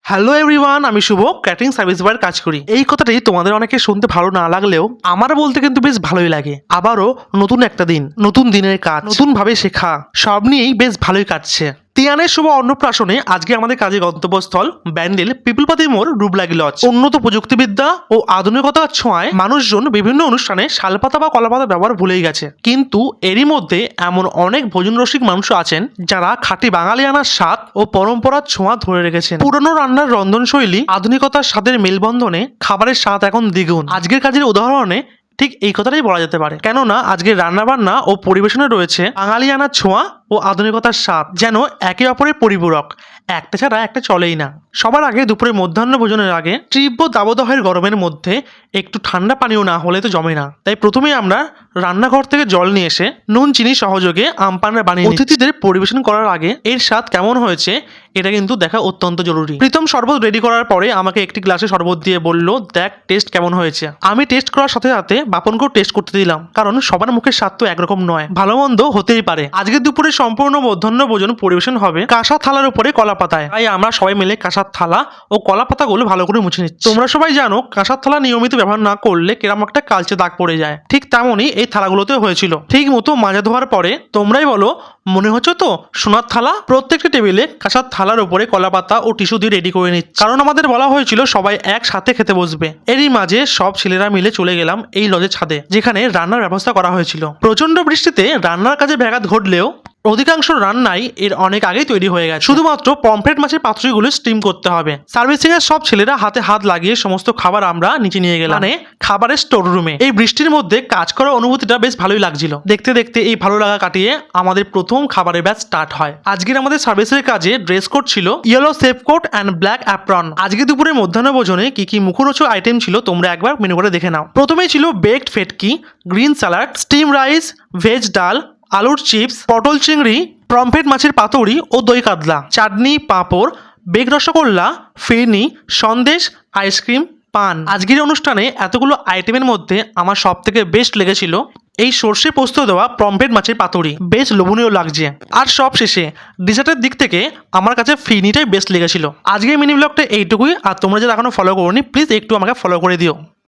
Hello everyone, আমি শুভ catering service বয়ের কাজ করি। এই কথাটি তোমাদের অনেকে শুনতে ভালো না লাগলেও আমার বলতে কিন্তু বেশ ভালোই লাগে। আবারও নতুন একটা দিন, নতুন দিনের কাজ, নতুন ভাবে শেখা, সব নিয়েই বেশ ভালোই কাটছে। তিয়ানের শুভ অন্নপ্রাশনে আজকে আমাদের কাজের গন্তব্যস্থল ব্যান্ডেল পিপলপাতি মোড় রূপলাগি লজ। উন্নত প্রযুক্তিবিদ্যা ও আধুনিকতার ছোঁয়ায় মানুষজন বিভিন্ন অনুষ্ঠানে শালপাতা বা কলাপাতা ব্যবহার ভুলেই গেছে, কিন্তু এরই মধ্যে এমন অনেক ভোজন রসিক মানুষ আছেন যারা খাঁটি বাঙালিয়ানার স্বাদ ও পরম্পরার ছোঁয়া ধরে রেখেছেন। পুরনো রান্নার রন্ধনশৈলী আধুনিকতার স্বাদের মেলবন্ধনে খাবারের স্বাদ এখন দ্বিগুণ। আজকের কাজের উদাহরণে ঠিক এই কথাটাই বলা যেতে পারে, কেননা আজকের রান্নাবান্না ও পরিবেশনে রয়েছে বাঙালিয়ানার ছোঁয়া ও আধুনিকতার স্বাদ, যেন একে অপরের পরিপূরক, একটা ছাড়া একটা চলেই না। সবার আগে দুপুরে মধ্যাহ্ন ভোজনের আগে তীব্র দাবদাহের গরমের মধ্যে একটু ঠান্ডা পানীয় না হলে তো জমে না। তাই প্রথমেই আমরা রান্নাঘর থেকে জল নিয়ে এসে নুন চিনি সহযোগে আমপান্না বানিয়ে অতিথিদের পরিবেশন করার আগে এর স্বাদ কেমন হয়েছে এটা কিন্তু দেখা অত্যন্ত জরুরি। প্রীতম শরবত রেডি করার পরে আমাকে একটি গ্লাসে শরবত দিয়ে বলল, দেখ টেস্ট কেমন হয়েছে। আমি টেস্ট করার সাথে সাথে বাপনকেও টেস্ট করতে দিলাম, কারণ সবার মুখের স্বাদ তো একরকম নয়, ভালো মন্দ হতেই পারে। আজকে দুপুরে সম্পূর্ণ মধ্যাহ্ন ভোজন পরিবেশন হবে কাঁসা থালার উপরে কলা পাতায়। তাই আমরা সবাই মিলে কাঁসার থালা ও কলা পাতাগুলো ভালো করে মুছে নিচ্ছি। তোমরা সবাই জানো কাঁসার থালা নিয়মিত ব্যবহার না করলে কেরম একটা কালচে দাগ পড়ে যায়, ঠিক তেমনই এই থালাগুলোতে হয়েছিল। ঠিক মতো মাজা ধোয়ার পরে তোমরাই বলো, মনে হচ্ছে তো সোনার থালা? প্রত্যেকটি টেবিলে কাঁসার থালার উপরে কলা পাতা ও টিস্যু দিয়ে রেডি করে নিচ্ছি, কারণ আমাদের বলা হয়েছিল সবাই একসাথে খেতে বসবে। এরই মাঝে সব ছেলেরা মিলে চলে গেলাম এই লজের ছাদে, যেখানে রান্নার ব্যবস্থা করা হয়েছিল। প্রচন্ড বৃষ্টিতে রান্নার কাজে ব্যাঘাত ঘটলেও অধিকাংশ রান্নাই এর অনেক আগেই তৈরি হয়ে গেছে। শুধুমাত্র পমফ্রেট মাছের পাতুরিগুলো স্টিম করতে হবে। সার্ভিসিং এর সব ছেলেরা হাতে হাত লাগিয়ে সমস্ত খাবার আমরা নিচে নিয়ে গেলাম, মানে খাবারের স্টোর রুমে। এই বৃষ্টির মধ্যে কাজ করার অনুভূতিটা বেশ ভালোই লাগছিল। দেখতে দেখতে এই ভালো লাগা কাটিয়ে আমাদের প্রথম খাবারের ব্যাচ স্টার্ট হয়। আজকের আমাদের সার্ভিসের কাজে ড্রেস কোড ছিল yellow safe coat and black apron. আজকে দুপুরে মধ্যাহ্ন ভোজনে কি কি মুখরোচক আইটেম ছিল তোমরা একবার মেনু করে দেখে নাও। প্রথমেই ছিল বেকড ফেটকি, green salad, steam rice, veg dal, আলুর চিপস, পটল চিংড়ি, পমফ্রেট মাছের পাতুরি ও দই কাতলা, চাটনি, পাঁপড়, বেগ রসগোল্লা, ফিরনি, সন্দেশ, আইসক্রিম, পান। আজকের অনুষ্ঠানে এতগুলো আইটেমের মধ্যে আমার সব থেকে বেস্ট লেগেছিল এই সর্ষে পোস্ত দেওয়া পমফ্রেট মাছের পাতুরি, বেশ লোভনীয় লাগছে। আর সব শেষে ডিজার্টের দিক থেকে আমার কাছে ফিরনিটাই বেস্ট লেগেছিল। আজকের মিনি ব্লগটা এইটুকুই। আর তোমরা যারা এখনো ফলো করোনি প্লিজ একটু আমাকে ফলো করে দিও।